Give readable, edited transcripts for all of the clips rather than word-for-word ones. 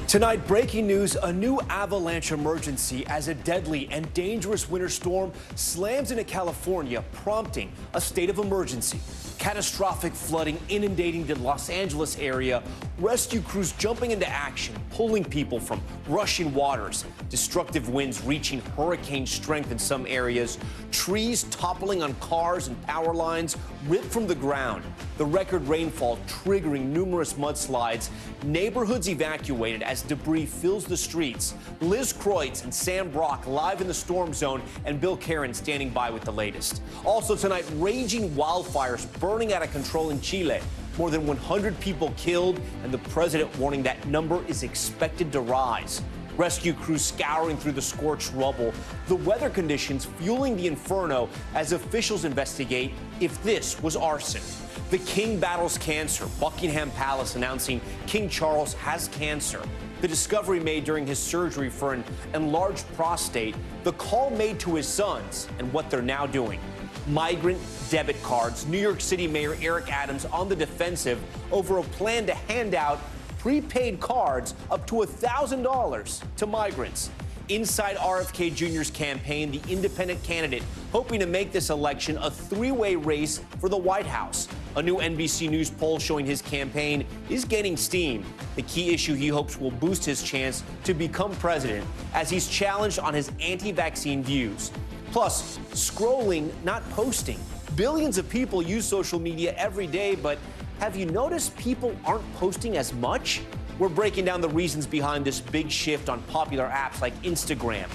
Tonight, breaking news, a new avalanche emergency as a deadly and dangerous winter storm slams into California, prompting a state of emergency. Catastrophic flooding inundating the Los Angeles area, rescue crews jumping into action, pulling people from rushing waters, destructive winds reaching hurricane strength in some areas, trees toppling on cars and power lines ripped from the ground, the record rainfall triggering numerous mudslides, neighborhoods evacuated as debris fills the streets. Liz Kreutz and Sam Brock live in the storm zone, and Bill Karen standing by with the latest. Also tonight, raging wildfires burning out of control in Chile. More than 100 people killed, and the president warning that number is expected to rise. Rescue crews scouring through the scorched rubble. The weather conditions fueling the inferno as officials investigate if this was arson. The king battles cancer. Buckingham Palace announcing King Charles has cancer. The discovery made during his surgery for an enlarged prostate. The call made to his sons and what they're now doing. Migrant debit cards. New York City Mayor Eric Adams on the defensive over a plan to hand out prepaid cards up to $1,000 to migrants. Inside RFK Jr.'s campaign, the independent candidate hoping to make this election a three-way race for the White House. A new NBC News poll showing his campaign is gaining steam. The key issue he hopes will boost his chance to become president as he's challenged on his anti-vaccine views. Plus, scrolling, not posting. Billions of people use social media every day, but have you noticed people aren't posting as much? We're breaking down the reasons behind this big shift on popular apps like Instagram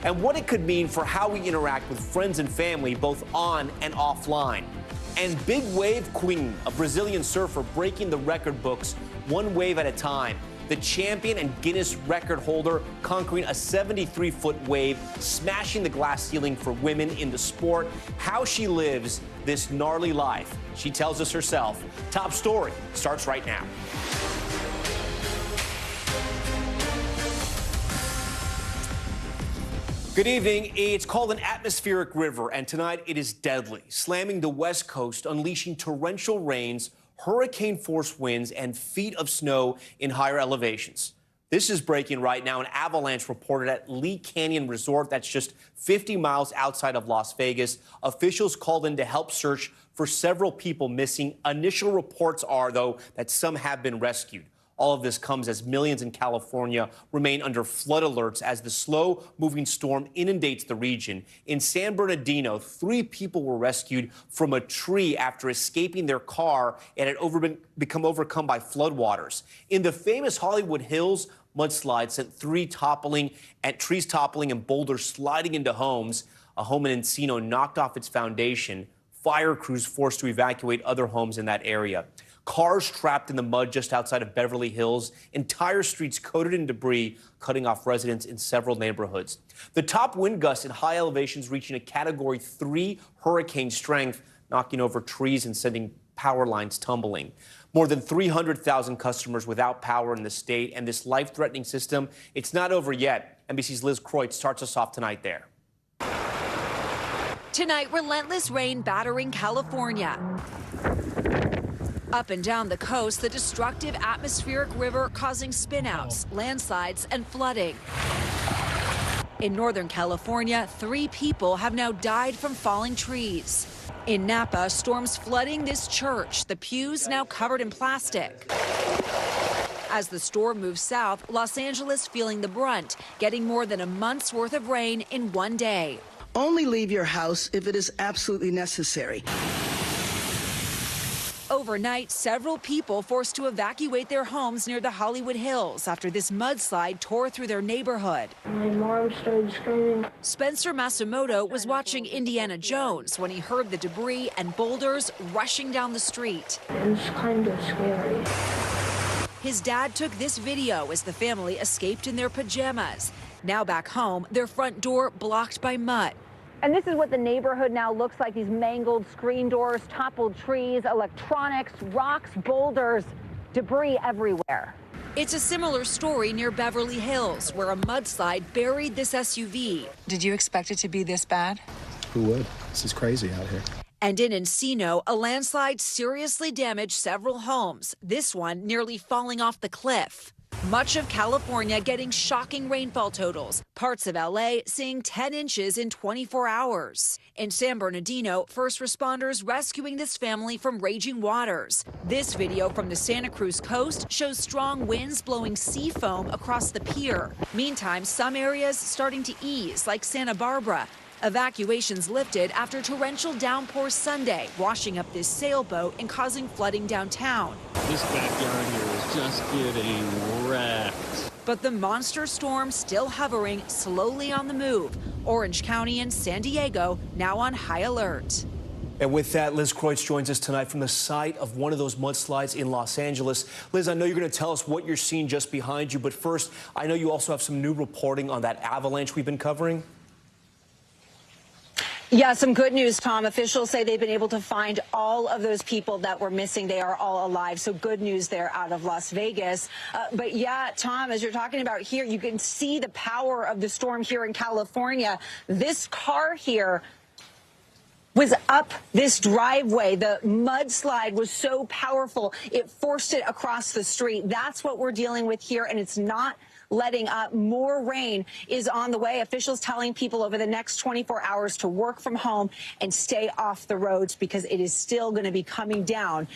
and what it could mean for how we interact with friends and family both on and offline. And Big Wave Queen, a Brazilian surfer breaking the record books one wave at a time. The champion and Guinness record holder conquering a 73-foot wave, smashing the glass ceiling for women in the sport. How she lives this gnarly life. She tells us herself. Top story starts right now. Good evening. It's called an atmospheric river, and tonight it is deadly, slamming the West Coast, unleashing torrential rains, hurricane-force winds, and feet of snow in higher elevations. This is breaking right now. An avalanche reported at Lee Canyon Resort. That's just 50 miles outside of Las Vegas. Officials called in to help search for several people missing. Initial reports are, though, that some have been rescued. All of this comes as millions in California remain under flood alerts as the slow-moving storm inundates the region. In San Bernardino, 3 people were rescued from a tree after escaping their car and had become overcome by floodwaters. In the famous Hollywood Hills, mudslides sent trees toppling and boulders sliding into homes. A home in Encino knocked off its foundation. Fire crews forced to evacuate other homes in that area. Cars trapped in the mud just outside of Beverly Hills. Entire streets coated in debris, cutting off residents in several neighborhoods. The top wind gusts in high elevations reaching a Category 3 hurricane strength, knocking over trees and sending power lines tumbling. More than 300,000 customers without power in the state, and this life-threatening system, it's not over yet. NBC's Liz Kreutz starts us off tonight there. Tonight, relentless rain battering California. Up and down the coast, the destructive atmospheric river causing spinouts, landslides, and flooding. In Northern California, 3 people have now died from falling trees. In Napa, storms flooding this church, the pews now covered in plastic. As the storm moves south, Los Angeles feeling the brunt, getting more than a month's worth of rain in one day. Only leave your house if it is absolutely necessary. Overnight, several people forced to evacuate their homes near the Hollywood Hills after this mudslide tore through their neighborhood. My mom started screaming. Spencer Masumoto was watching Indiana Jones when he heard the debris and boulders rushing down the street. It was kind of scary. His dad took this video as the family escaped in their pajamas. Now back home, their front door blocked by mud. And this is what the neighborhood now looks like. These mangled screen doors, toppled trees, electronics, rocks, boulders, debris everywhere. It's a similar story near Beverly Hills, where a mudslide buried this SUV. Did you expect it to be this bad? Who would? This is crazy out here. And in Encino, a landslide seriously damaged several homes, this one nearly falling off the cliff. Much of California getting shocking rainfall totals. Parts of LA seeing 10 inches in 24 hours. In San Bernardino, first responders rescuing this family from raging waters. This video from the Santa Cruz coast shows strong winds blowing sea foam across the pier. Meantime, some areas starting to ease, like Santa Barbara. Evacuations lifted after torrential downpours Sunday, washing up this sailboat and causing flooding downtown. This backyard here is just getting wrecked. But the monster storm still hovering, slowly on the move. Orange County and San Diego now on high alert. And with that, Liz Kreutz joins us tonight from the site of one of those mudslides in Los Angeles. Liz, I know you're going to tell us what you're seeing just behind you, but first, I know you also have some new reporting on that avalanche we've been covering. Yeah, some good news, Tom. Officials say they've been able to find all of those people that were missing. They are all alive. So good news there out of Las Vegas. But yeah, Tom, as you're talking about here, you can see the power of the storm here in California. This car here was up this driveway. The mudslide was so powerful, it forced it across the street. That's what we're dealing with here, and it's not letting up. More rain is on the way. Officials telling people over the next 24 hours to work from home and stay off the roads because it is still going to be coming down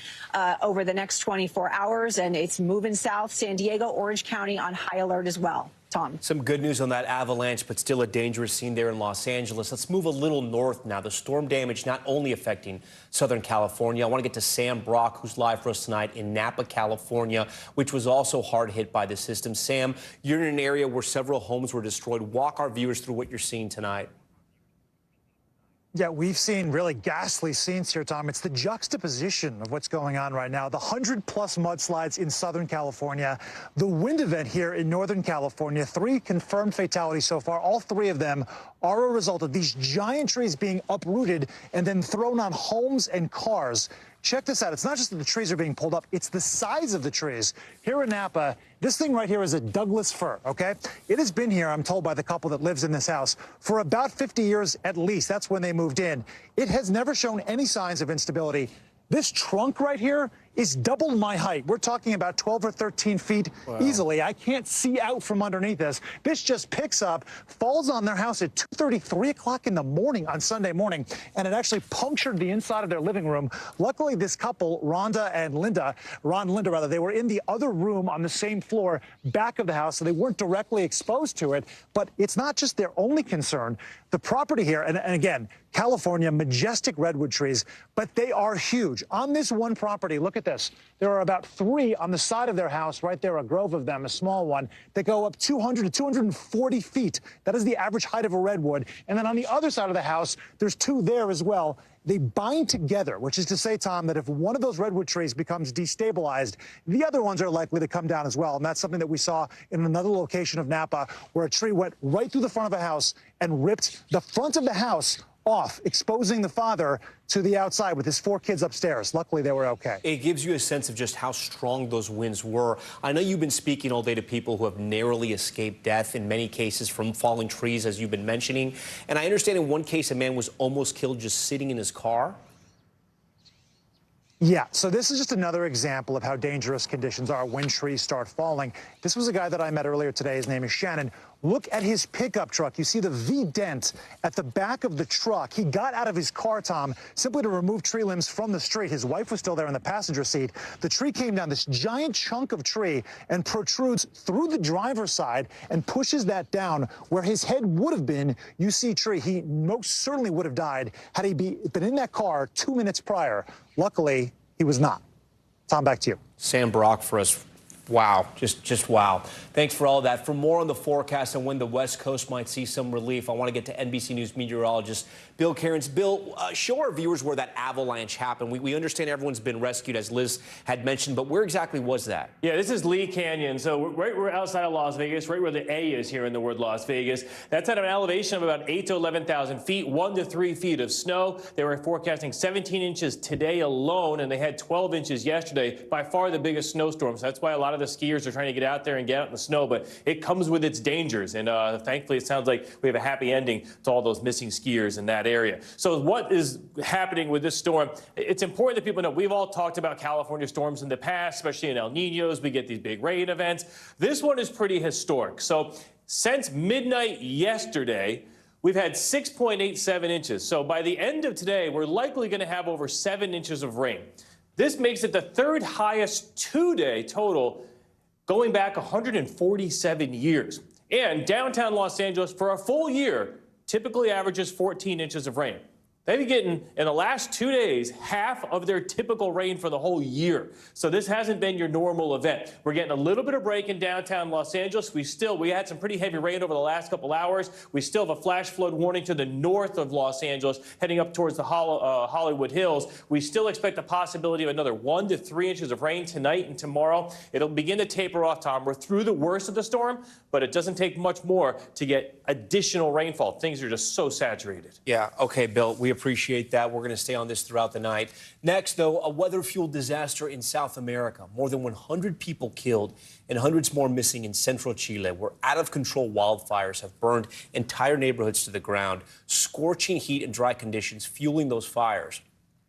over the next 24 hours, and it's moving south. San Diego, Orange County on high alert as well. Tom. Some good news on that avalanche, but still a dangerous scene there in Los Angeles. Let's move a little north now. The storm damage not only affecting Southern California. I want to get to Sam Brock, who's live for us tonight in Napa, California, which was also hard hit by the system. Sam, you're in an area where several homes were destroyed. Walk our viewers through what you're seeing tonight. Yeah, we've seen really ghastly scenes here, Tom. It's the juxtaposition of what's going on right now. The 100-plus mudslides in Southern California, the wind event here in Northern California, 3 confirmed fatalities so far. All 3 of them are a result of these giant trees being uprooted and then thrown on homes and cars. Check this out. It's not just that the trees are being pulled up, it's the size of the trees. Here in Napa, this thing right here is a Douglas fir, okay? It has been here, I'm told by the couple that lives in this house, for about 50 years at least. That's when they moved in. It has never shown any signs of instability. This trunk right here is double my height. We're talking about 12 or 13 feet easily. I can't see out from underneath this. This just picks up, falls on their house at 2:30, 3 o'clock in the morning on Sunday morning, and it actually punctured the inside of their living room. Luckily, this couple, Ron and Linda, they were in the other room on the same floor back of the house, so they weren't directly exposed to it. But it's not just their only concern. The property here, and again, California, majestic redwood trees, but they are huge. On this one property, look at this. There are about 3 on the side of their house, right there, a grove of them, a small one, that go up 200 to 240 feet. That is the average height of a redwood. And then on the other side of the house, there's 2 there as well. They bind together, which is to say, Tom, that if one of those redwood trees becomes destabilized, the other ones are likely to come down as well. And that's something that we saw in another location of Napa, where a tree went right through the front of a house and ripped the front of the house off, exposing the father to the outside with his 4 kids upstairs. Luckily, they were okay. It gives you a sense of just how strong those winds were. I know you've been speaking all day to people who have narrowly escaped death, in many cases from falling trees, as you've been mentioning. And I understand in one case, a man was almost killed just sitting in his car. Yeah, so this is just another example of how dangerous conditions are when trees start falling. This was a guy that I met earlier today. His name is Shannon. Look at his pickup truck. You see the V dent at the back of the truck. He got out of his car, Tom, simply to remove tree limbs from the street. His wife was still there in the passenger seat. The tree came down, this giant chunk of tree, and protrudes through the driver's side and pushes that down where his head would have been. You see tree. He most certainly would have died had he been in that car 2 minutes prior. Luckily, he was not. Tom, back to you. Sam Brock for us. Wow, just wow. Thanks for all of that. For more on the forecast and when the West Coast might see some relief, I want to get to NBC News meteorologist Bill Cairns. Bill, show our viewers where that avalanche happened. We understand everyone's been rescued, as Liz had mentioned, but where exactly was that? Yeah, this is Lee Canyon. So we're outside of Las Vegas, right where the A is here in the word Las Vegas. That's at an elevation of about 8,000 to 11,000 feet, 1 to 3 feet of snow. They were forecasting 17 inches today alone, and they had 12 inches yesterday. By far the biggest snowstorm. So that's why a lot lot of the skiers are trying to get out there and get out in the snow, but it comes with its dangers. And thankfully, it sounds like we have a happy ending to all those missing skiers in that area. So what is happening with this storm? It's important that people know we've all talked about California storms in the past, especially in El Niños. We get these big rain events. This one is pretty historic. So since midnight yesterday, we've had 6.87 inches. So by the end of today, we're likely going to have over 7 inches of rain. This makes it the third highest two-day total going back 147 years. And downtown Los Angeles, for a full year, typically averages 14 inches of rain. They've been getting, in the last 2 days, half of their typical rain for the whole year. So this hasn't been your normal event. We're getting a little bit of break in downtown Los Angeles. We had some pretty heavy rain over the last couple hours. We still have a flash flood warning to the north of Los Angeles, heading up towards the Hollywood Hills. We still expect the possibility of another 1 to 3 inches of rain tonight and tomorrow. It'll begin to taper off, Tom. We're through the worst of the storm, but it doesn't take much more to get additional rainfall. Things are just so saturated. Yeah, okay, Bill, we appreciate that. We're going to stay on this throughout the night. Next, though, a weather-fueled disaster in South America. More than 100 people killed and hundreds more missing in central Chile, where out-of-control wildfires have burned entire neighborhoods to the ground, scorching heat and dry conditions fueling those fires.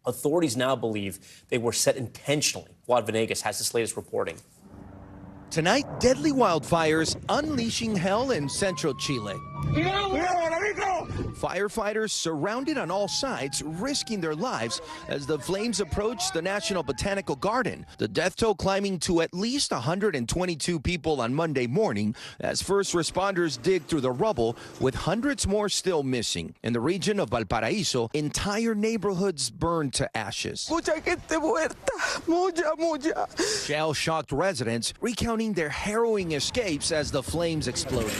Authorities now believe they were set intentionally. Juan Venegas has this latest reporting. Tonight, deadly wildfires unleashing hell in central Chile. Firefighters surrounded on all sides, risking their lives as the flames approach the National Botanical Garden. The death toll climbing to at least 122 people on Monday morning as first responders dig through the rubble, with hundreds more still missing. In the region of Valparaíso, entire neighborhoods burned to ashes. Shell-shocked residents recounting their harrowing escapes as the flames exploded.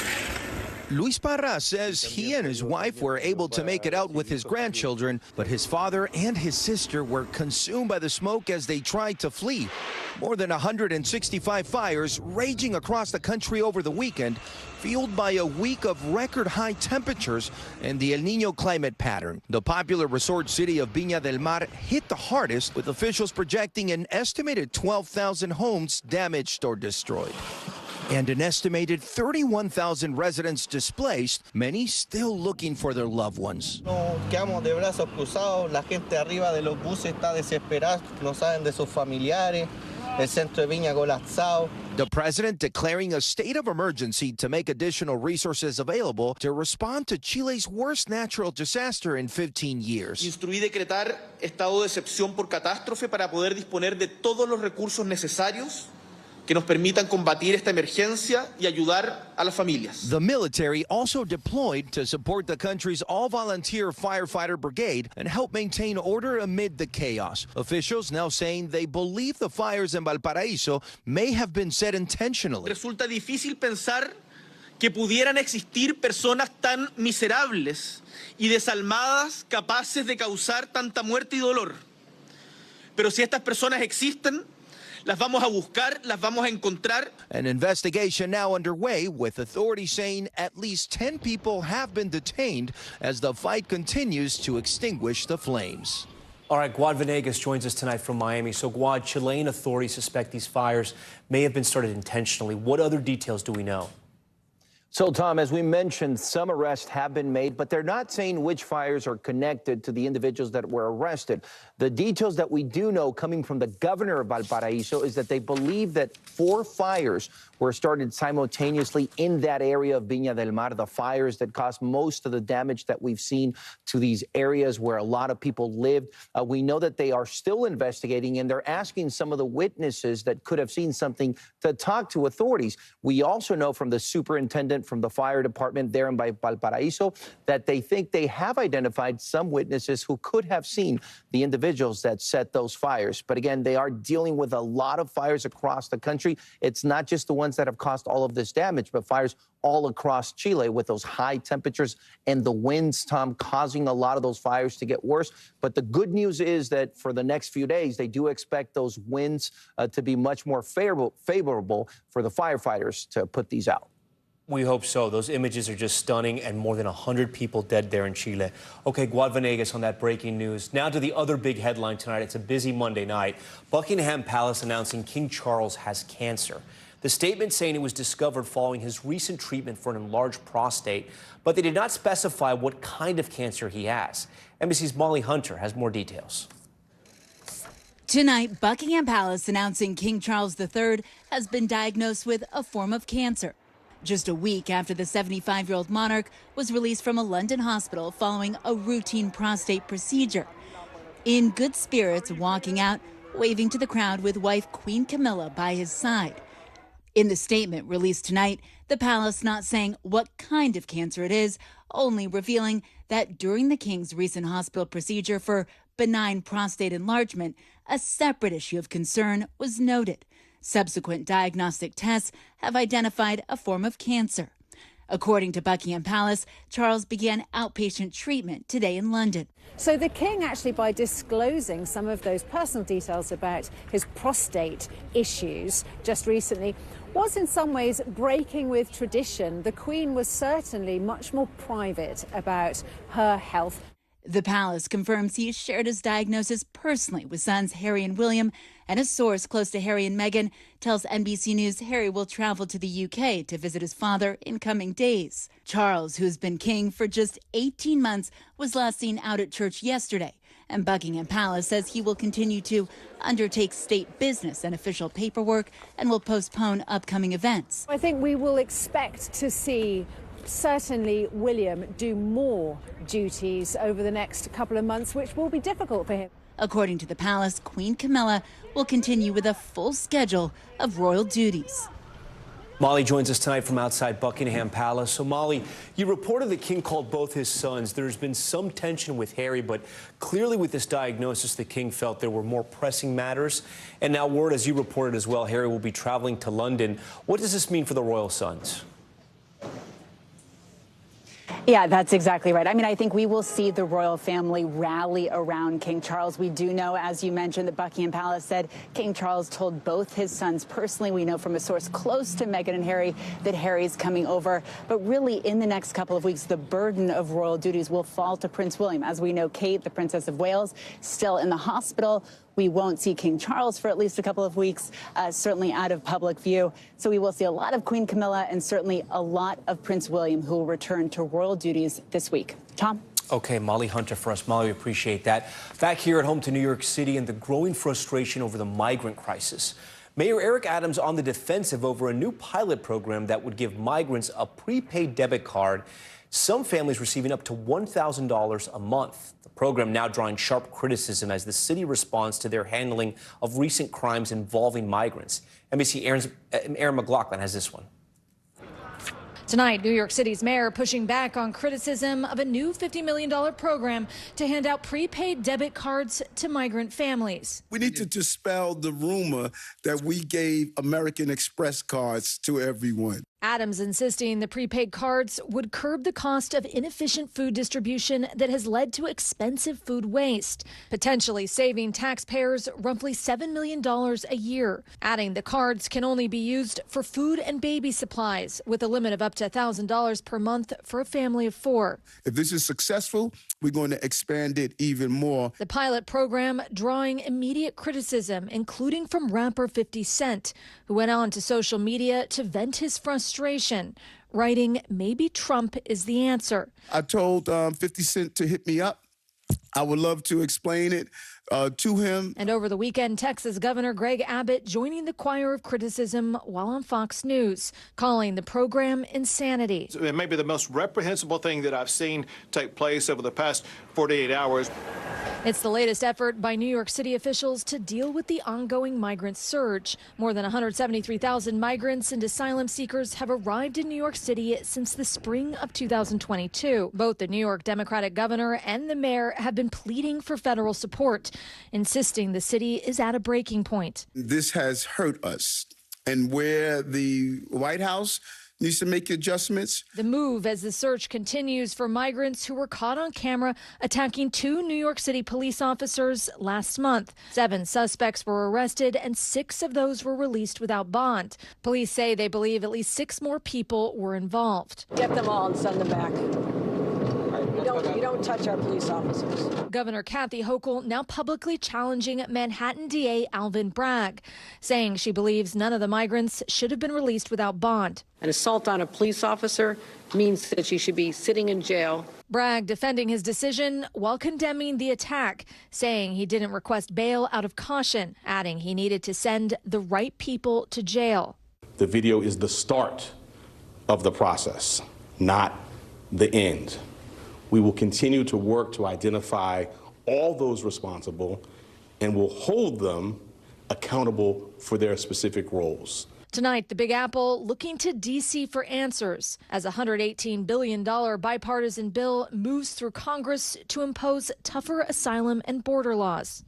Luis Parra says he and his wife were able to make it out with his grandchildren, but his father and his sister were consumed by the smoke as they tried to flee. More than 165 fires raging across the country over the weekend, fueled by a week of record high temperatures and the El Niño climate pattern. The popular resort city of Viña del Mar hit the hardest, with officials projecting an estimated 12,000 homes damaged or destroyed. And an estimated 31,000 residents displaced, many still looking for their loved ones. Nos quedamos de brazos cruzados, la gente arriba de los buses está desesperada, no saben de sus familiares, el centro de Viña colapsado. The president declaring a state of emergency to make additional resources available to respond to Chile's worst natural disaster in 15 years. Instruí decretar estado de excepción por catástrofe para poder disponer de todos los recursos necesarios que nos permitan combatir esta emergencia y ayudar a las familias. The military also deployed to support the country's all-volunteer firefighter brigade and help maintain order amid the chaos. Officials now saying they believe the fires in Valparaíso may have been set intentionally. Resulta difícil pensar que pudieran existir personas tan miserables y desalmadas capaces de causar tanta muerte y dolor. Pero si estas personas existen, las vamos a buscar, las vamos a encontrar. An investigation now underway, with authorities saying at least 10 people have been detained as the fight continues to extinguish the flames. All right, Guad Venegas joins us tonight from Miami. So, Guad, Chilean authorities suspect these fires may have been started intentionally. What other details do we know? So, Tom, as we mentioned, some arrests have been made, but they're not saying which fires are connected to the individuals that were arrested. The details that we do know coming from the governor of Valparaíso is that they believe that 4 fires were started simultaneously in that area of Viña del Mar, the fires that caused most of the damage that we've seen to these areas where a lot of people lived. We know that they are still investigating, and they're asking some of the witnesses that could have seen something to talk to authorities. We also know from the superintendent from the fire department there in Valparaíso that they think they have identified some witnesses who could have seen the individuals that set those fires. But again, they are dealing with a lot of fires across the country. It's not just the ones that have caused all of this damage, but fires all across Chile with those high temperatures and the winds, Tom, causing a lot of those fires to get worse. But the good news is that for the next few days, they do expect those winds to be much more favorable for the firefighters to put these out. We hope so. Those images are just stunning, and more than 100 people dead there in Chile. Okay, Guad Venegas on that breaking news. Now to the other big headline tonight. It's a busy Monday night. Buckingham Palace announcing King Charles has cancer. The statement saying it was discovered following his recent treatment for an enlarged prostate, but they did not specify what kind of cancer he has. NBC's Molly Hunter has more details. Tonight, Buckingham Palace announcing King Charles III has been diagnosed with a form of cancer. Just a week after the 75-year-old monarch was released from a London hospital following a routine prostate procedure. In good spirits, walking out, waving to the crowd with wife Queen Camilla by his side. In the statement released tonight, the palace not saying what kind of cancer it is, only revealing that during the king's recent hospital procedure for benign prostate enlargement, a separate issue of concern was noted. Subsequent diagnostic tests have identified a form of cancer. According to Buckingham Palace, Charles began outpatient treatment today in London. So the king actually, by disclosing some of those personal details about his prostate issues just recently, was in some ways breaking with tradition. The Queen was certainly much more private about her health. The palace confirms he shared his diagnosis personally with sons Harry and William, and a source close to Harry and Meghan tells NBC News Harry will travel to the UK to visit his father in coming days. Charles, who's been king for just 18 months, was last seen out at church yesterday, and Buckingham Palace says he will continue to undertake state business and official paperwork and will postpone upcoming events. I think we will expect to see certainly William do more duties over the next couple of months, which will be difficult for him. According to the palace, Queen Camilla will continue with a full schedule of royal duties. Molly joins us tonight from outside Buckingham Palace. So, Molly, you reported the king called both his sons. There's been some tension with Harry, but clearly with this diagnosis, the king felt there were more pressing matters. And now word, as you reported as well, Harry will be traveling to London. What does this mean for the royal sons? Yeah, that's exactly right. I mean, I think we will see the royal family rally around King Charles. We do know, as you mentioned, that Buckingham Palace said King Charles told both his sons personally. We know from a source close to Meghan and Harry that Harry's coming over. But really, in the next couple of weeks, the burden of royal duties will fall to Prince William. As we know, Kate, the Princess of Wales, still in the hospital. We won't see King Charles for at least a couple of weeks, certainly out of public view. So we will see a lot of Queen Camilla and certainly a lot of Prince William, who will return to royal duties this week. Tom? Okay, Molly Hunter for us. Molly, we appreciate that. Back here at home to New York City and the growing frustration over the migrant crisis. Mayor Eric Adams on the defensive over a new pilot program that would give migrants a prepaid debit card. Some families receiving up to $1,000 a month. The program now drawing sharp criticism as the city responds to their handling of recent crimes involving migrants. NBC Aaron McLaughlin has this one. Tonight, New York City's mayor pushing back on criticism of a new $50 million program to hand out prepaid debit cards to migrant families. We need to dispel the rumor that we gave American Express cards to everyone. Adams insisting the prepaid cards would curb the cost of inefficient food distribution that has led to expensive food waste, potentially saving taxpayers roughly $7 million a year. Adding the cards can only be used for food and baby supplies, with a limit of up to $1,000 per month for a family of 4. If this is successful, we're going to expand it even more. The pilot program drawing immediate criticism, including from rapper 50 Cent, who went on to social media to vent his frustration, writing, "Maybe Trump is the answer." I told 50 Cent to hit me up. I would love to explain it to him. And over the weekend, Texas Governor Greg Abbott joining the choir of criticism while on Fox News, calling the program insanity. It may be the most reprehensible thing that I've seen take place over the past 48 hours. It's the latest effort by New York City officials to deal with the ongoing migrant surge. More than 173,000 migrants and asylum seekers have arrived in New York City since the spring of 2022. Both the New York Democratic governor and the mayor have been pleading for federal support, insisting the city is at a breaking point. This has hurt us. And where the White House needs to make adjustments. The move as the search continues for migrants who were caught on camera attacking 2 New York City police officers last month. 7 suspects were arrested and 6 of those were released without bond. Police say they believe at least 6 more people were involved. Get them all and send them back. You don't touch our police officers. Governor Kathy Hochul now publicly challenging Manhattan DA Alvin Bragg, saying she believes none of the migrants should have been released without bond. An assault on a police officer means that she should be sitting in jail. Bragg defending his decision while condemning the attack, saying he didn't request bail out of caution, adding he needed to send the right people to jail. The video is the start of the process, not the end. We will continue to work to identify all those responsible and will hold them accountable for their specific roles. Tonight, the Big Apple looking to D.C. for answers as a $118 billion bipartisan bill moves through Congress to impose tougher asylum and border laws.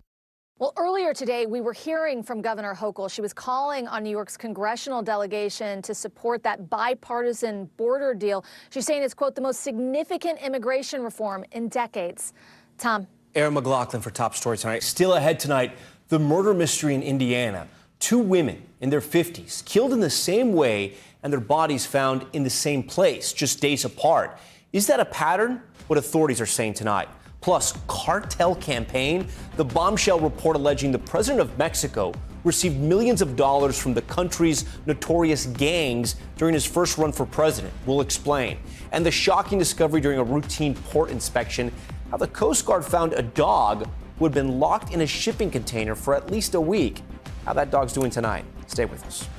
Well, earlier today, we were hearing from Governor Hochul. She was calling on New York's congressional delegation to support that bipartisan border deal. She's saying it's, quote, the most significant immigration reform in decades. Tom. Aaron McLaughlin for Top Story tonight. Still ahead tonight, the murder mystery in Indiana. 2 women in their 50s killed in the same way and their bodies found in the same place, just days apart. Is that a pattern? What authorities are saying tonight. Plus, cartel campaign. The bombshell report alleging the president of Mexico received millions of dollars from the country's notorious gangs during his first run for president. We'll explain. And the shocking discovery during a routine port inspection, how the Coast Guard found a dog who had been locked in a shipping container for at least a week. How that dog's doing tonight. Stay with us.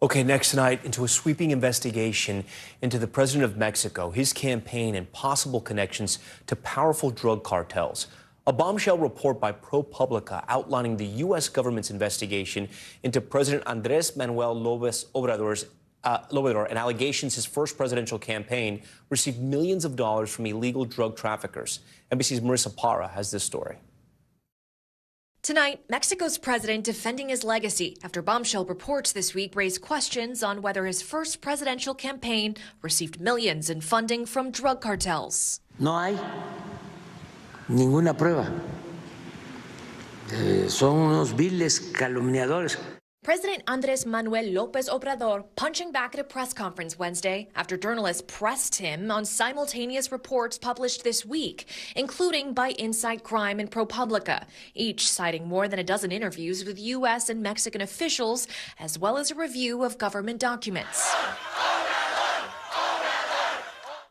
Okay, next tonight, into a sweeping investigation into the president of Mexico, his campaign, and possible connections to powerful drug cartels. A bombshell report by ProPublica outlining the U.S. government's investigation into President Andrés Manuel López Obrador and allegations his first presidential campaign received millions of dollars from illegal drug traffickers. NBC's Marissa Parra has this story. Tonight, Mexico's president defending his legacy after bombshell reports this week raised questions on whether his first presidential campaign received millions in funding from drug cartels. No hay ninguna prueba. Son unos viles calumniadores. President Andrés Manuel López Obrador punching back at a press conference Wednesday after journalists pressed him on simultaneous reports published this week, including by Inside Crime and ProPublica, each citing more than a dozen interviews with U.S. and Mexican officials, as well as a review of government documents.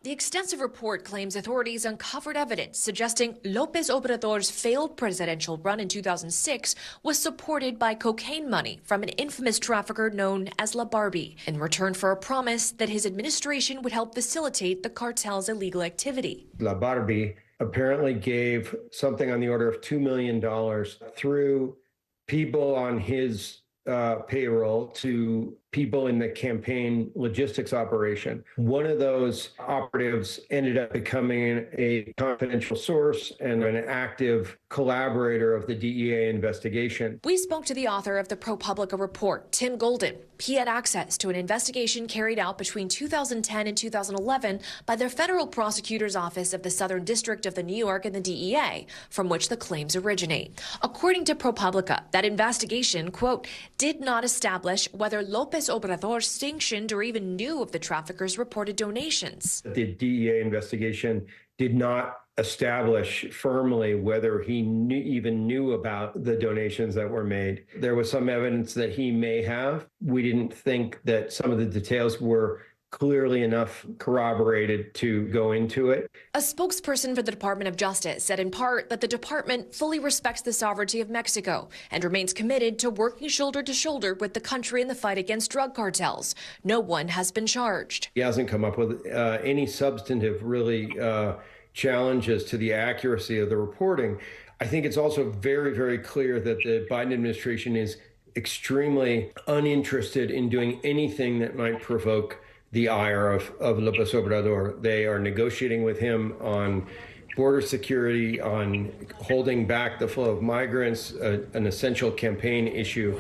The extensive report claims authorities uncovered evidence suggesting López Obrador's failed presidential run in 2006 was supported by cocaine money from an infamous trafficker known as La Barbie, in return for a promise that his administration would help facilitate the cartel's illegal activity. La Barbie apparently gave something on the order of $2 million through people on his payroll to people in the campaign logistics operation. One of those operatives ended up becoming a confidential source and an active collaborator of the DEA investigation. We spoke to the author of the ProPublica report, Tim Golden. He had access to an investigation carried out between 2010 and 2011 by the federal prosecutor's office of the Southern District of the New York and the DEA, from which the claims originate. According to ProPublica, that investigation, quote, did not establish whether López Obrador sanctioned or even knew of the traffickers' reported donations. The DEA investigation did not establish firmly whether he even knew about the donations that were made. There was some evidence that he may have. We didn't think that some of the details were clearly enough corroborated to go into it. A spokesperson for the Department of Justice said in part that the department fully respects the sovereignty of Mexico and remains committed to working shoulder to shoulder with the country in the fight against drug cartels. No one has been charged. He hasn't come up with any substantive, really, challenges to the accuracy of the reporting. I think it's also very, very clear that the Biden administration is extremely uninterested in doing anything that might provoke the ire of López Obrador. They are negotiating with him on border security, on holding back the flow of migrants, an essential campaign issue.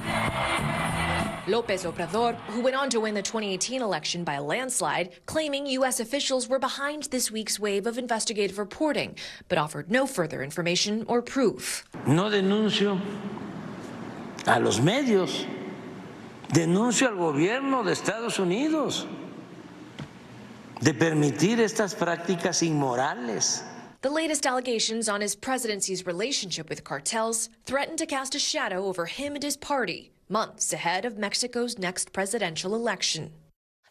López Obrador, who went on to win the 2018 election by a landslide, claiming U.S. officials were behind this week's wave of investigative reporting, but offered no further information or proof. No denuncio a los medios, denuncio al gobierno de Estados Unidos de permitir estas prácticas inmorales. The latest allegations on his presidency's relationship with cartels threaten to cast a shadow over him and his party, months ahead of Mexico's next presidential election.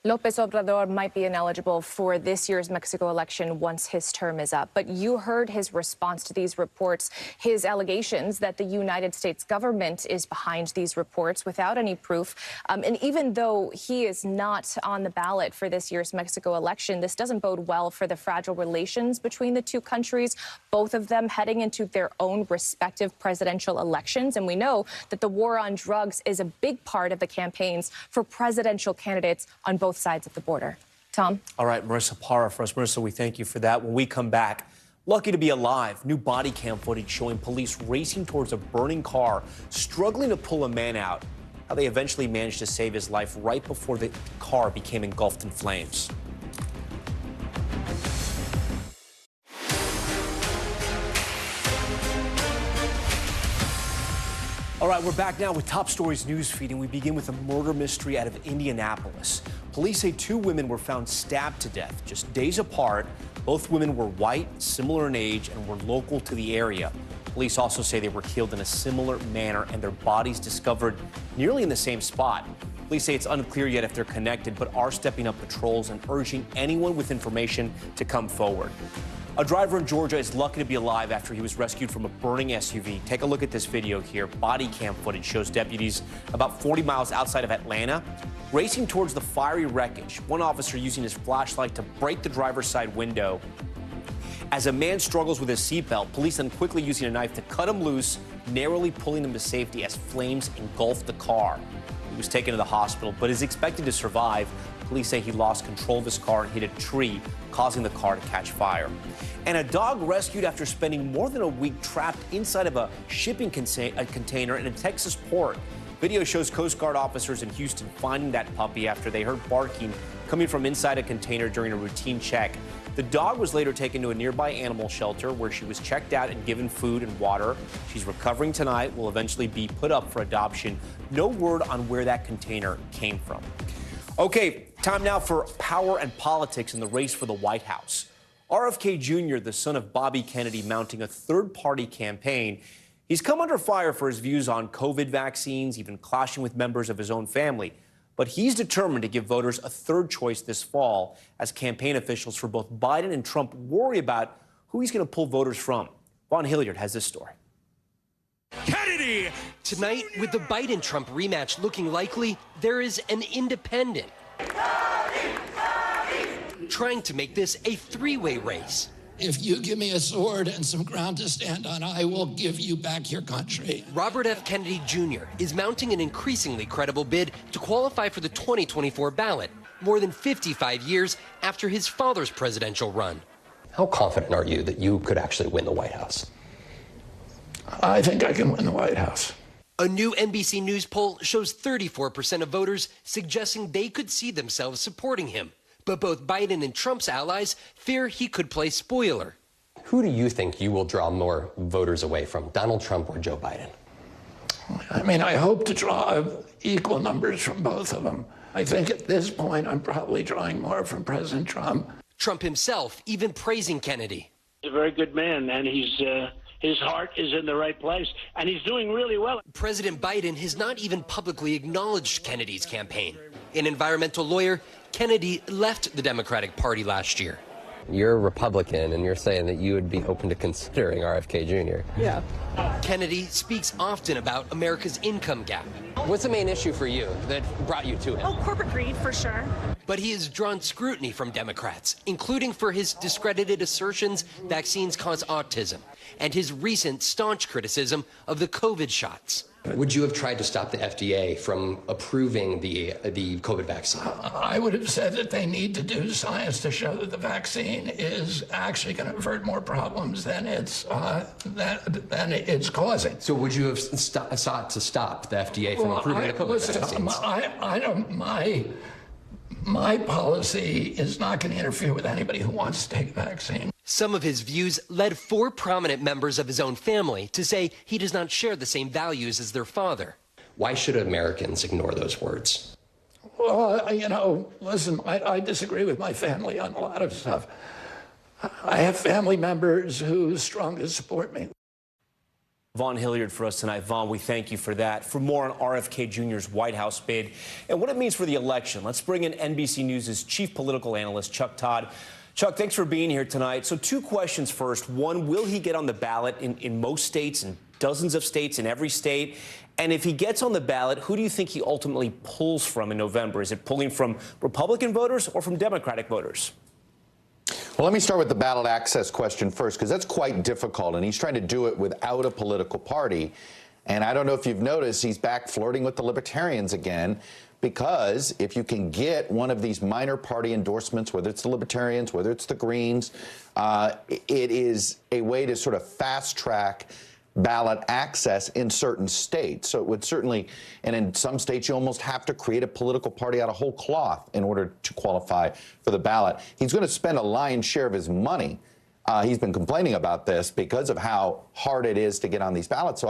López Obrador might be ineligible for this year's Mexico election once his term is up. But you heard his response to these reports, his allegations that the United States government is behind these reports without any proof. And even though he is not on the ballot for this year's Mexico election, this doesn't bode well for the fragile relations between the two countries, both of them heading into their own respective presidential elections. And we know that the war on drugs is a big part of the campaigns for presidential candidates on both sides of the border. Tom? All right, Marissa Parra for us. Marissa, we thank you for that. When we come back, lucky to be alive. New body cam footage showing police racing towards a burning car, struggling to pull a man out. How they eventually managed to save his life right before the car became engulfed in flames. All right, we're back now with Top Stories newsfeed, and we begin with a murder mystery out of Indianapolis. Police say two women were found stabbed to death just days apart. Both women were white, similar in age, and were local to the area. Police also say they were killed in a similar manner and their bodies discovered nearly in the same spot. Police say it's unclear yet if they're connected, but are stepping up patrols and urging anyone with information to come forward. A driver in Georgia is lucky to be alive after he was rescued from a burning SUV. Take a look at this video here. Body cam footage shows deputies about 40 miles outside of Atlanta racing towards the fiery wreckage. One officer using his flashlight to break the driver's side window. As a man struggles with his seatbelt, police then quickly using a knife to cut him loose, narrowly pulling him to safety as flames engulfed the car. He was taken to the hospital, but is expected to survive. Police say he lost control of his car and hit a tree, causing the car to catch fire. And a dog rescued after spending more than a week trapped inside of a shipping container in a Texas port. Video shows Coast Guard officers in Houston finding that puppy after they heard barking coming from inside a container during a routine check. The dog was later taken to a nearby animal shelter where she was checked out and given food and water. She's recovering tonight, will eventually be put up for adoption. No word on where that container came from. Okay, time now for power and politics in the race for the White House. RFK Jr., the son of Bobby Kennedy, mounting a third-party campaign. He's come under fire for his views on COVID vaccines, even clashing with members of his own family. But he's determined to give voters a third choice this fall as campaign officials for both Biden and Trump worry about who he's going to pull voters from. Vaughn Hilliard has this story. Kennedy! Tonight, with the Biden-Trump rematch looking likely, there is an independent trying to make this a three-way race. If you give me a sword and some ground to stand on, I will give you back your country. Robert F. Kennedy Jr. is mounting an increasingly credible bid to qualify for the 2024 ballot, more than 55 years after his father's presidential run. How confident are you that you could actually win the White House? I think I can win the White House. A new NBC News poll shows 34% of voters suggesting they could see themselves supporting him. But both Biden and Trump's allies fear he could play spoiler. Who do you think you will draw more voters away from, Donald Trump or Joe Biden? I mean, I hope to draw equal numbers from both of them. I think at this point, I'm probably drawing more from President Trump. Trump himself even praising Kennedy. He's a very good man, and his heart is in the right place, and he's doing really well. President Biden has not even publicly acknowledged Kennedy's campaign. An environmental lawyer, Kennedy left the Democratic Party last year. You're a Republican, and you're saying that you would be open to considering RFK Jr. Yeah. Kennedy speaks often about America's income gap. What's the main issue for you that brought you to him? Oh, corporate greed, for sure. But he has drawn scrutiny from Democrats, including for his discredited assertions vaccines cause autism and his recent staunch criticism of the COVID shots. Would you have tried to stop the FDA from approving the COVID vaccine? I would have said that they need to do science to show that the vaccine is actually going to avert more problems than it's causing. So would you have sought to stop the FDA from approving the COVID vaccines? My policy is not going to interfere with anybody who wants to take a vaccine. Some of his views led 4 prominent members of his own family to say he does not share the same values as their father. Why should Americans ignore those words? Well, you know, listen, I disagree with my family on a lot of stuff. I have family members who strongly support me. Vaughn Hilliard for us tonight. Vaughn, we thank you for that. For more on RFK Jr.'s White House bid and what it means for the election, let's bring in NBC News' chief political analyst, Chuck Todd. Chuck, thanks for being here tonight. So 2 questions first. One, will he get on the ballot in most states and dozens of states in every state? And if he gets on the ballot, who do you think he ultimately pulls from in November? Is it pulling from Republican voters or from Democratic voters? Well, let me start with the ballot access question first, because that's quite difficult, and he's trying to do it without a political party. And I don't know if you've noticed, he's back flirting with the Libertarians again, because if you can get one of these minor party endorsements, whether it's the Libertarians, whether it's the Greens, it is a way to sort of fast-track ballot access in certain states. So it would certainly, and in some states you almost have to create a political party out of whole cloth in order to qualify for the ballot. He's going to spend a lion's share of his money. He's been complaining about this because of how hard it is to get on these ballots. So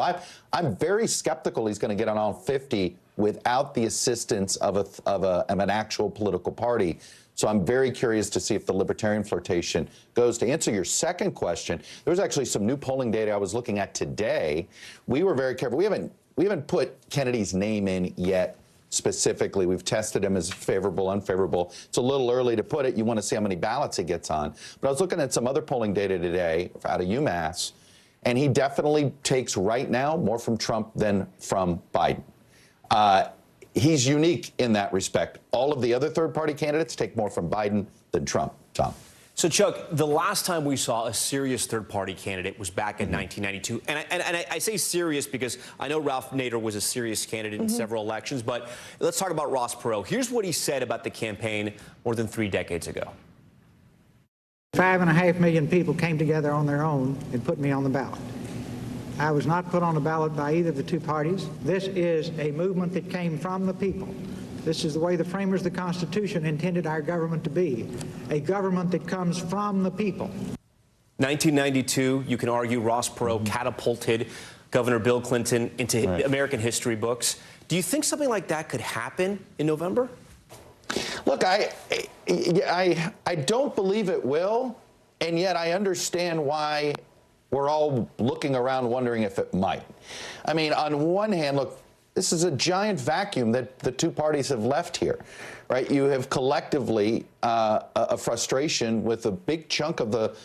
I'm very skeptical he's going to get on all 50 without the assistance of an actual political party. So I'm very curious to see if the Libertarian flirtation goes. To answer your second question, there's actually some new polling data I was looking at today. We were very careful. We haven't put Kennedy's name in yet specifically. We've tested him as favorable, unfavorable. It's a little early to put it. You want to see how many ballots he gets on. But I was looking at some other polling data today out of UMass, and he definitely takes right now more from Trump than from Biden. He's unique in that respect. All of the other third-party candidates take more from Biden than Trump. Tom. So, Chuck, the last time we saw a serious third-party candidate was back in 1992. And I say serious because I know Ralph Nader was a serious candidate in several elections. But let's talk about Ross Perot. Here's what he said about the campaign more than 3 decades ago. 5.5 million people came together on their own and put me on the ballot. I was not put on the ballot by either of the 2 parties. This is a movement that came from the people. This is the way the framers of the Constitution intended our government to be, a government that comes from the people. 1992, you can argue Ross Perot catapulted Governor Bill Clinton into American history books. Do you think something like that could happen in November? Look, I don't believe it will, and yet I understand why we're all looking around wondering if it might. I mean, on one hand, look, this is a giant vacuum that the 2 parties have left here, right? You have collectively a frustration with a big chunk of the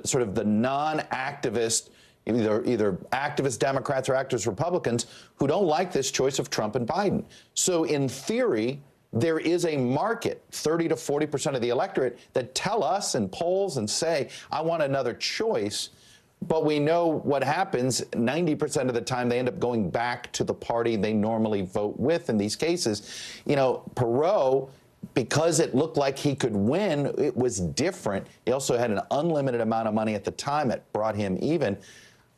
sort of the non-activist, either activist Democrats or activist Republicans who don't like this choice of Trump and Biden. So in theory, there is a market, 30 to 40% of the electorate, that tell us in polls and say, I want another choice. But we know what happens. 90% of the time, they end up going back to the party they normally vote with in these cases. You know, Perot, because it looked like he could win, it was different. He also had an unlimited amount of money at the time that brought him even.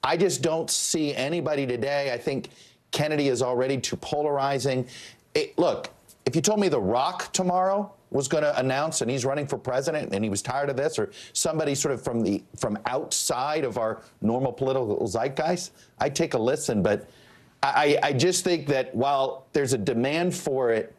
I just don't see anybody today. I think Kennedy is already too polarizing. Look, if you told me The Rock tomorrow was going to announce and he's running for president and he was tired of this, or somebody sort of from outside of our normal political zeitgeist, I'd take a listen. But I just think that while there's a demand for it,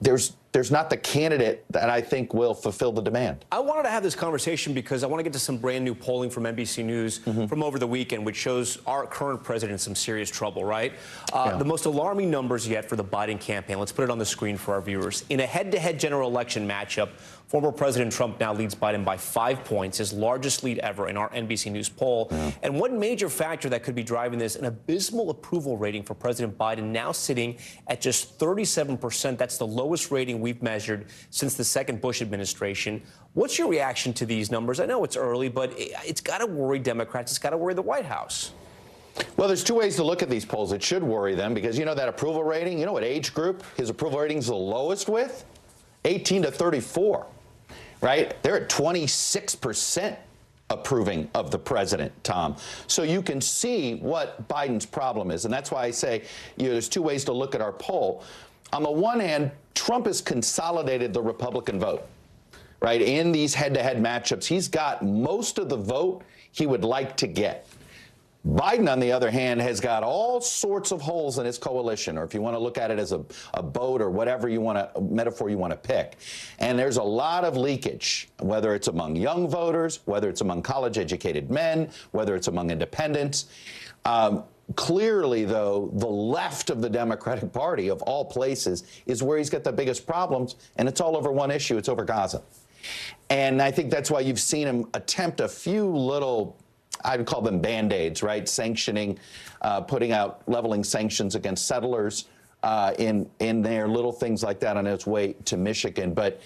there's not the candidate that I think will fulfill the demand. I wanted to have this conversation because I want to get to some brand new polling from NBC News from over the weekend, which shows our current president in some serious trouble, right? The most alarming numbers yet for the Biden campaign. Let's put it on the screen for our viewers. In a head-to-head general election matchup, former President Trump now leads Biden by 5 points, his largest lead ever in our NBC News poll. And one major factor that could be driving this, an abysmal approval rating for President Biden, now sitting at just 37%. That's the lowest rating we've measured since the second Bush administration. What's your reaction to these numbers? I know it's early, but it's got to worry Democrats. It's got to worry the White House. Well, there's two ways to look at these polls. It should worry them because you know that approval rating, you know what age group his approval rating is the lowest with? 18 to 34, right? They're at 26% approving of the president, Tom. So you can see what Biden's problem is. And that's why I say, there's two ways to look at our poll. On the one hand, Trump has consolidated the Republican vote, right? In these head-to-head matchups, he's got most of the vote he would like to get. Biden, on the other hand, has got all sorts of holes in his coalition, or if you want to look at it as a boat or whatever metaphor you want to pick. And there's a lot of leakage, whether it's among young voters, whether it's among college-educated men, whether it's among independents. Clearly, though, the left of the Democratic Party, of all places, is where he's got the biggest problems, and it's all over one issue. It's over Gaza. And I think that's why you've seen him attempt a few little, I would call them Band-Aids, right? Sanctioning, putting out leveling sanctions against settlers in there, little things like that on his way to Michigan. But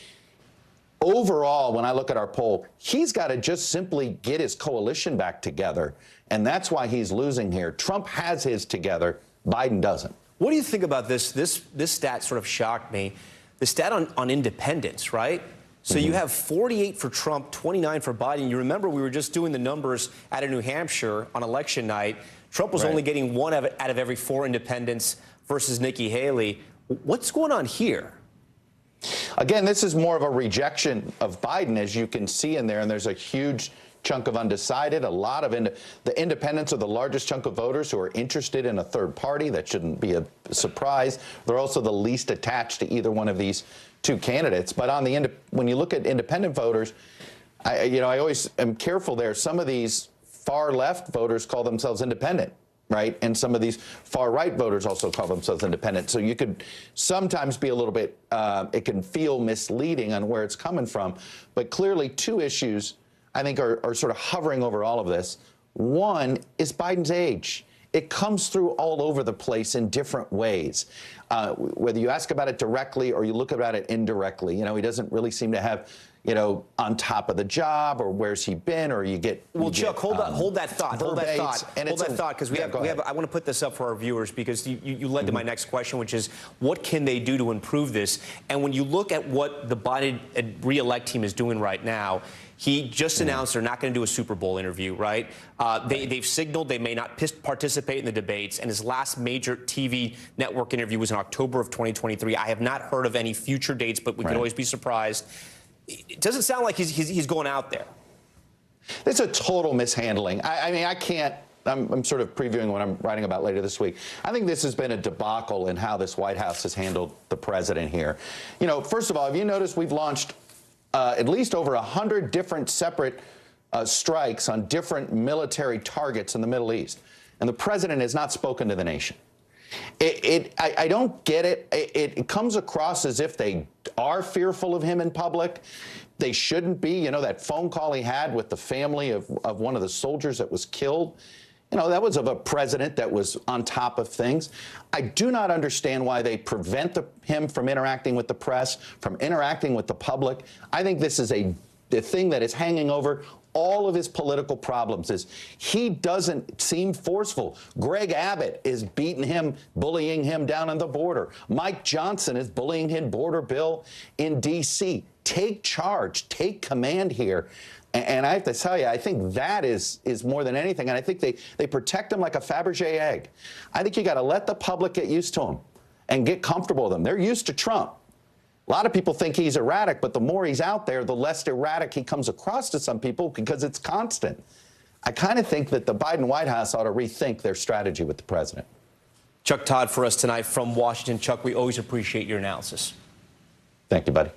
overall, when I look at our poll, he's got to just simply get his coalition back together. And that's why he's losing here. Trump has his together. Biden doesn't. What do you think about this? This stat sort of shocked me. The stat on independents, right? So you have 48 for Trump, 29 for Biden. You remember we were just doing the numbers out of New Hampshire on election night. Trump was only getting one out of every 4 independents versus Nikki Haley. What's going on here? Again, this is more of a rejection of Biden, as you can see in there, and there's a huge chunk of undecided. A lot of the independents are the largest chunk of voters who are interested in a third party. That shouldn't be a surprise. They're also the least attached to either one of these two candidates. But on when you look at independent voters, I always am careful there. Some of these far left voters call themselves independent, right? And some of these far right voters also call themselves independent. So you could sometimes be a little bit, it can feel misleading on where it's coming from. But clearly, two issues I think are sort of hovering over all of this. One is Biden's age. It comes through all over the place in different ways. Whether you ask about it directly or you look about it indirectly, he doesn't really seem to have, on top of the job, or where's he been, or you get. Well, Chuck, hold that thought, because I want to put this up for our viewers, because you led to my next question, which is what can they do to improve this? And when you look at what the Biden re-elect team is doing right now, he just announced they're not going to do a Super Bowl interview, right? They've signaled they may not participate in the debates, and his last major TV network interview was in October of 2023. I have not heard of any future dates, but we could always be surprised. It doesn't sound like he's going out there. It's a total mishandling. I mean, I can't. I'm sort of previewing what I'm writing about later this week. I think this has been a debacle in how this White House has handled the president here. First of all, have you noticed we've launched at least over 100 different separate strikes on different military targets in the Middle East, and the president has not spoken to the nation. I don't get it. It comes across as if they are fearful of him in public. They shouldn't be. That phone call he had with the family of one of the soldiers that was killed, that was of a president that was on top of things. I do not understand why they prevent him from interacting with the press, from interacting with the public. I think this is the thing that is hanging over all of his political problems. Is he doesn't seem forceful. Greg Abbott is beating him, bullying him down on the border. Mike Johnson is bullying him, border bill in D.C. Take charge, take command here. And I have to tell you, I think that is more than anything. And I think they protect him like a Fabergé egg. I think you got to let the public get used to him and get comfortable with him. They're used to Trump. A lot of people think he's erratic, but the more he's out there, the less erratic he comes across to some people because it's constant. I kind of think that the Biden White House ought to rethink their strategy with the president. Chuck Todd for us tonight from Washington. Chuck, we always appreciate your analysis. Thank you, buddy.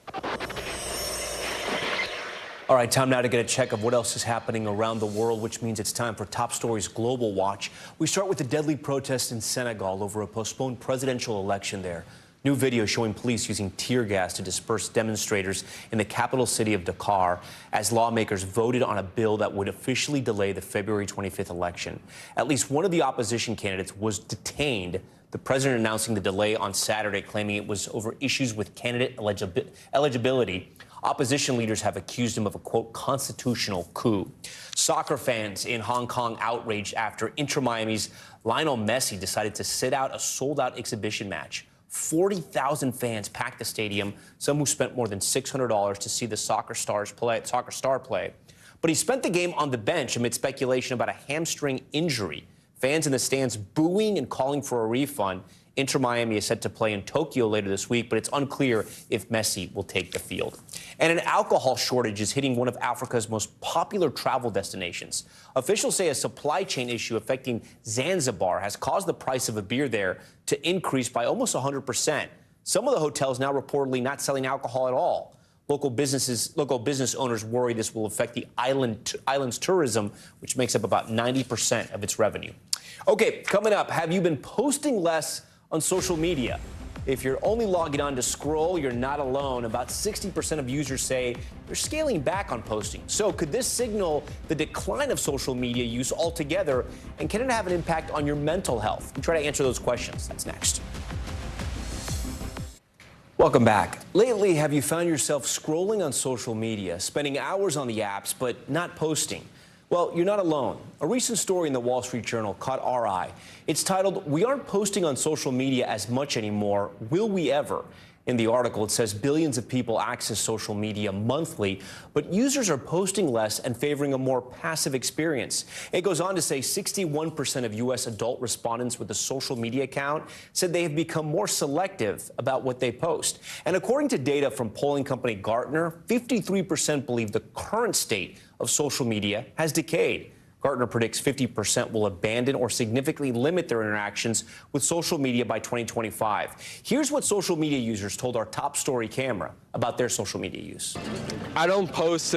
All right, time now to get a check of what else is happening around the world, which means it's time for Top Stories Global Watch. We start with the deadly protests in Senegal over a postponed presidential election there. New video showing police using tear gas to disperse demonstrators in the capital city of Dakar as lawmakers voted on a bill that would officially delay the February 25th election. At least one of the opposition candidates was detained, the president announcing the delay on Saturday, claiming it was over issues with candidate eligibility. Opposition leaders have accused him of a, quote, constitutional coup. Soccer fans in Hong Kong outraged after Inter Miami's Lionel Messi decided to sit out a sold-out exhibition match. 40,000 fans packed the stadium, some who spent more than $600 to see the soccer star play. But he spent the game on the bench amid speculation about a hamstring injury. Fans in the stands booing and calling for a refund. Inter Miami is set to play in Tokyo later this week, but it's unclear if Messi will take the field. And an alcohol shortage is hitting one of Africa's most popular travel destinations. Officials say a supply chain issue affecting Zanzibar has caused the price of a beer there to increase by almost 100%. Some of the hotels now reportedly not selling alcohol at all. Local business owners worry this will affect the island's tourism, which makes up about 90% of its revenue. Okay, coming up, have you been posting less on social media? If you're only logging on to scroll, you're not alone. About 60% of users say they're scaling back on posting. So could this signal the decline of social media use altogether? And can it have an impact on your mental health? We try to answer those questions. That's next. Welcome back. Lately, have you found yourself scrolling on social media, spending hours on the apps, but not posting? Well, you're not alone. A recent story in the Wall Street Journal caught our eye. It's titled, "We Aren't Posting on Social Media as Much Anymore. Will we ever?" In the article, it says billions of people access social media monthly, but users are posting less and favoring a more passive experience. It goes on to say 61% of U.S. adult respondents with a social media account said they have become more selective about what they post. And according to data from polling company Gartner, 53% believe the current state of social media has decayed. Gartner predicts 50% will abandon or significantly limit their interactions with social media by 2025. Here's what social media users told our top story camera about their social media use. I don't post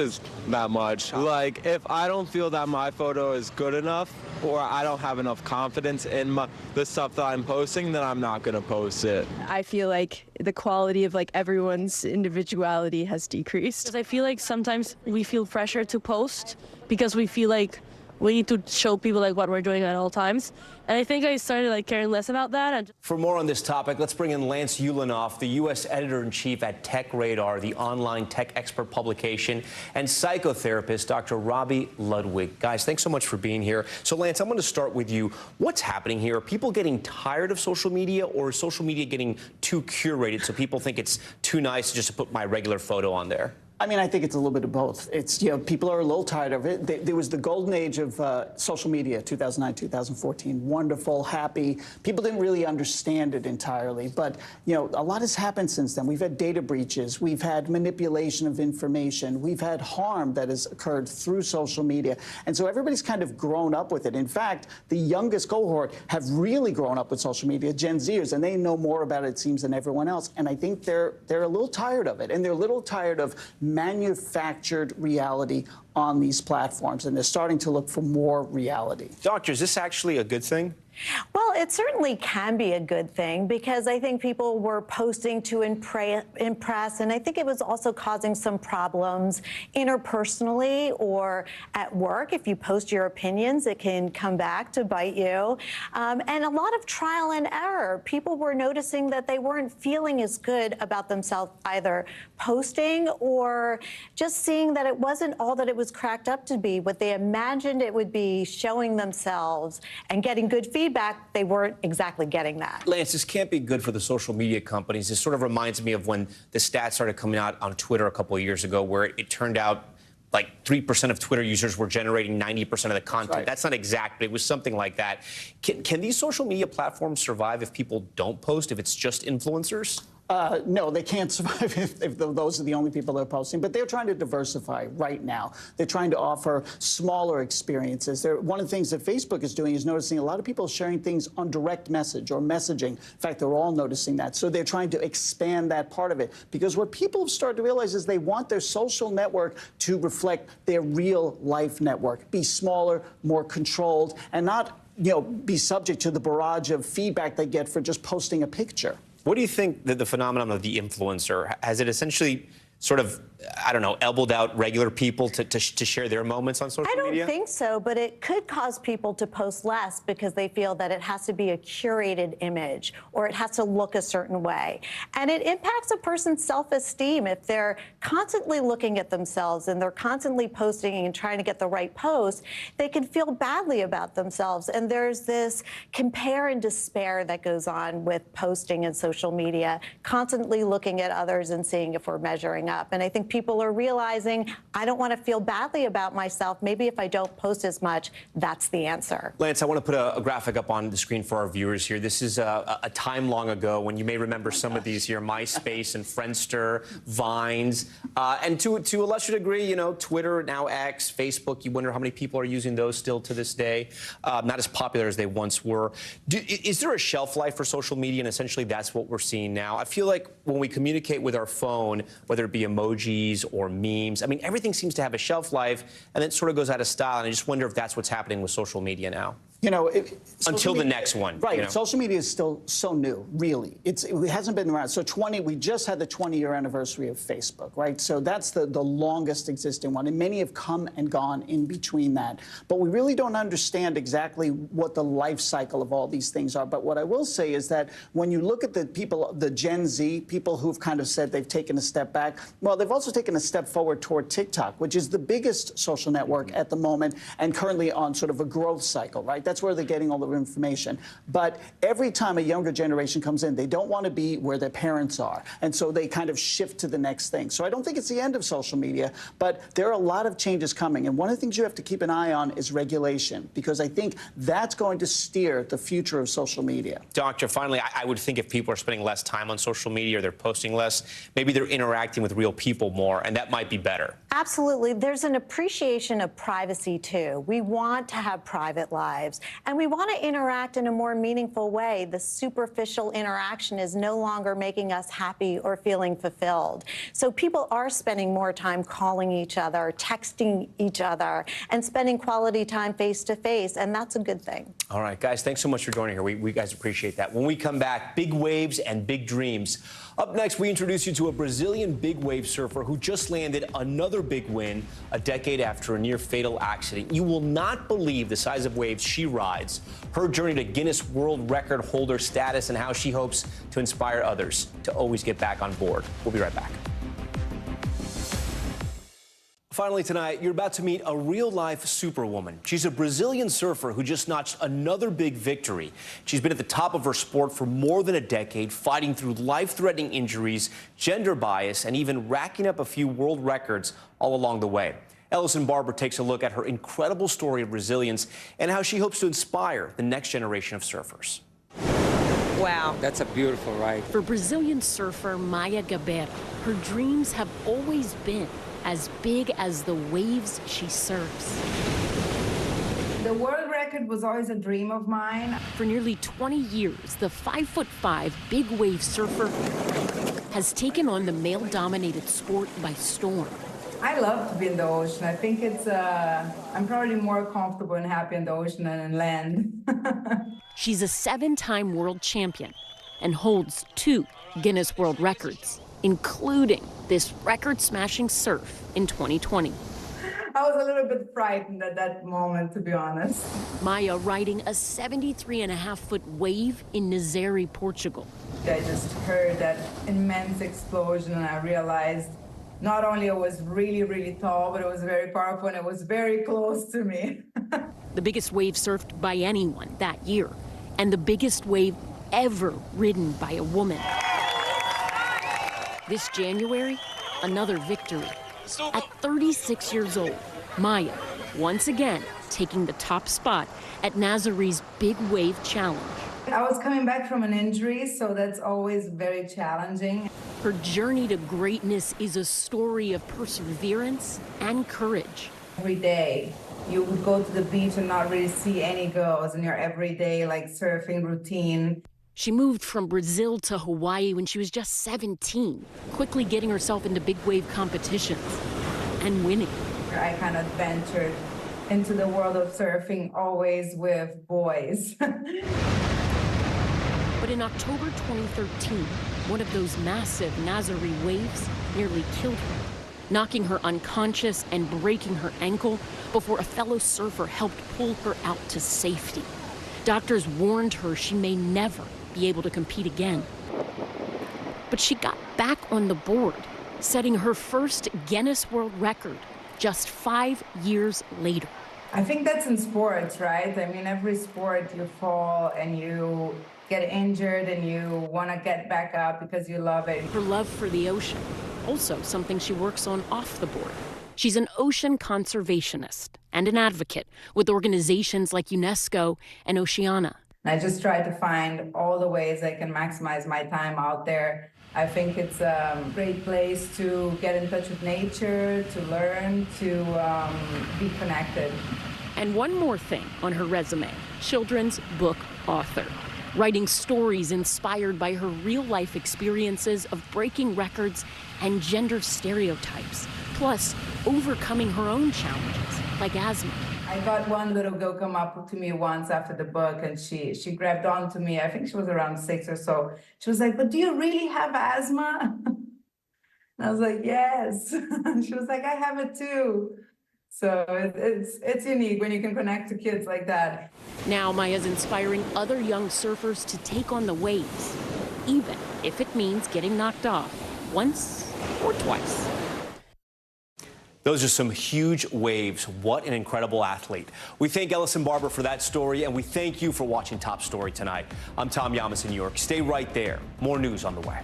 that much. Like, if I don't feel that my photo is good enough or I don't have enough confidence in the stuff that I'm posting, then I'm not going to post it. I feel like the quality of everyone's individuality has decreased. Because I feel like sometimes we feel pressure to post because we feel like we need to show people what we're doing at all times. And I think I started caring less about that. For more on this topic, let's bring in Lance Ulanoff, the U.S. editor-in-chief at Tech Radar, the online tech expert publication, and psychotherapist Dr. Robbie Ludwig. Guys, thanks so much for being here. So, Lance, I'm going to start with you. What's happening here? Are people getting tired of social media, or is social media getting too curated so people think it's too nice just to put my regular photo on there? I mean, I think it's a little bit of both. It's, people are a little tired of it. There was the golden age of social media, 2009, 2014. Wonderful, happy. People didn't really understand it entirely. But, a lot has happened since then. We've had data breaches. We've had manipulation of information. We've had harm that has occurred through social media. And so everybody's kind of grown up with it. In fact, the youngest cohort have really grown up with social media, Gen Zers, and they know more about it seems, than everyone else. And I think they're a little tired of it. And they're a little tired of manufactured reality on these platforms, and they're starting to look for more reality. Doctor, is this actually a good thing? Well, it certainly can be a good thing because I think people were posting to impress, and I think it was also causing some problems interpersonally or at work. If you post your opinions, it can come back to bite you. And a lot of trial and error. People were noticing that they weren't feeling as good about themselves either posting or just seeing that it wasn't all that it was cracked up to be. What they imagined it would be, showing themselves and getting good feedback, they weren't exactly getting that. Lance, this can't be good for the social media companies. This sort of reminds me of when the stats started coming out on Twitter a couple of years ago, where it turned out like 3% of Twitter users were generating 90% of the content. Right. That's not exact, but it was something like that. Can these social media platforms survive if people don't post, if it's just influencers? No, they can't survive if those are the only people they're posting. But they're trying to diversify right now. They're trying to offer smaller experiences. One of the things that Facebook is doing is noticing a lot of people sharing things on direct message or messaging. In fact, they're all noticing that. So they're trying to expand that part of it. Because what people have started to realize is they want their social network to reflect their real life network, be smaller, more controlled, and not, be subject to the barrage of feedback they get for just posting a picture. What do you think that the phenomenon of the influencer, has it essentially sort of, I don't know, elbowed out regular people to share their moments on social media? I don't think so, but it could cause people to post less because they feel that it has to be a curated image or it has to look a certain way. And it impacts a person's self-esteem. If they're constantly looking at themselves and they're constantly posting and trying to get the right post, they can feel badly about themselves. And there's this compare and despair that goes on with posting and social media, constantly looking at others and seeing if we're measuring up. And I think people are realizing, I don't want to feel badly about myself. Maybe if I don't post as much, that's the answer. Lance, I want to put a graphic up on the screen for our viewers here. This is a time long ago when you may remember some of these here, MySpace and Friendster, Vines, and to a lesser degree, you know, Twitter, now X, Facebook. You wonder how many people are using those still to this day. Not as popular as they once were. Is there a shelf life for social media, and essentially that's what we're seeing now? I feel like when we communicate with our phone, whether it be emojis or memes, I mean, everything seems to have a shelf life, and then it sort of goes out of style, and I just wonder if that's what's happening with social media now. You know, until the next one. Right. You know? Social media is still so new, really. It hasn't been around. So we just had the 20-year anniversary of Facebook, right? So that's the longest existing one. And many have come and gone in between that. But we really don't understand exactly what the life cycle of all these things are. But what I will say is that when you look at the people, the Gen Z, people who've kind of said they've taken a step back, well, they've also taken a step forward toward TikTok, which is the biggest social network at the moment and currently on sort of a growth cycle, right? That's where they're getting all their information. But every time a younger generation comes in, they don't want to be where their parents are. And so they kind of shift to the next thing. So I don't think it's the end of social media, but there are a lot of changes coming. And one of the things you have to keep an eye on is regulation, because I think that's going to steer the future of social media. Doctor, finally, I would think if people are spending less time on social media or they're posting less, maybe they're interacting with real people more, and that might be better. Absolutely. There's an appreciation of privacy, too. We want to have private lives, and we want to interact in a more meaningful way. The superficial interaction is no longer making us happy or feeling fulfilled. So people are spending more time calling each other, texting each other, and spending quality time face-to-face, and that's a good thing. All right, guys, thanks so much for joining here. We guys appreciate that. When we come back, big waves and big dreams. Up next, we introduce you to a Brazilian big wave surfer who just landed another big win a decade after a near-fatal accident. You will not believe the size of waves she rides, her journey to Guinness World Record holder status, and how she hopes to inspire others to always get back on board. We'll be right back. Finally tonight, you're about to meet a real-life superwoman. She's a Brazilian surfer who just notched another big victory. She's been at the top of her sport for more than a decade, fighting through life-threatening injuries, gender bias, and even racking up a few world records all along the way. Ellison Barber takes a look at her incredible story of resilience and how she hopes to inspire the next generation of surfers. Wow. That's a beautiful ride. For Brazilian surfer Maya Gabeira, her dreams have always been as big as the waves she surfs. The world record was always a dream of mine. For nearly 20 years, the 5'5" big wave surfer has taken on the male-dominated sport by storm. I love to be in the ocean. I think it's, I'm probably more comfortable and happy in the ocean than in land. She's a 7-time world champion and holds 2 Guinness World Records, including this record-smashing surf in 2020. I was a little bit frightened at that moment, to be honest. Maya riding a 73.5-foot wave in Nazaré, Portugal. I just heard that immense explosion and I realized not only it was really, really tall, but it was very powerful and it was very close to me. The biggest wave surfed by anyone that year, and the biggest wave ever ridden by a woman. This January, another victory. At 36 years old, Maya, once again, taking the top spot at Nazaree's Big Wave Challenge. I was coming back from an injury, so that's always very challenging. Her journey to greatness is a story of perseverance and courage. Every day, you would go to the beach and not really see any girls in your everyday, like, surfing routine. She moved from Brazil to Hawaii when she was just 17, quickly getting herself into big wave competitions and winning. I kind of ventured into the world of surfing always with boys. But in October 2013, one of those massive Nazaré waves nearly killed her, knocking her unconscious and breaking her ankle before a fellow surfer helped pull her out to safety. Doctors warned her she may never be able to compete again. But she got back on the board, setting her first Guinness World Record just 5 years later. I think that's in sports, right? I mean, every sport you fall and you get injured and you want to get back up because you love it. Her love for the ocean, also something she works on off the board. She's an ocean conservationist and an advocate with organizations like UNESCO and Oceana. I just try to find all the ways I can maximize my time out there. I think it's a great place to get in touch with nature, to learn, to be connected. And one more thing on her resume, children's book author, writing stories inspired by her real-life experiences of breaking records and gender stereotypes, plus overcoming her own challenges, like asthma. I got one little girl come up to me once after the book, and she grabbed onto me. I think she was around 6 or so. She was like, "But do you really have asthma?" And I was like, "Yes." She was like, "I have it too." So it's unique when you can connect to kids like that. Now Maya's inspiring other young surfers to take on the waves, even if it means getting knocked off once or twice. Those are some huge waves. What an incredible athlete. We thank Ellison Barber for that story, and we thank you for watching Top Story tonight. I'm Tom Llamas in New York. Stay right there. More news on the way.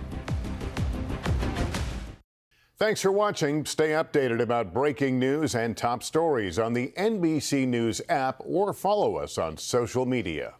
Thanks for watching. Stay updated about breaking news and top stories on the NBC News app or follow us on social media.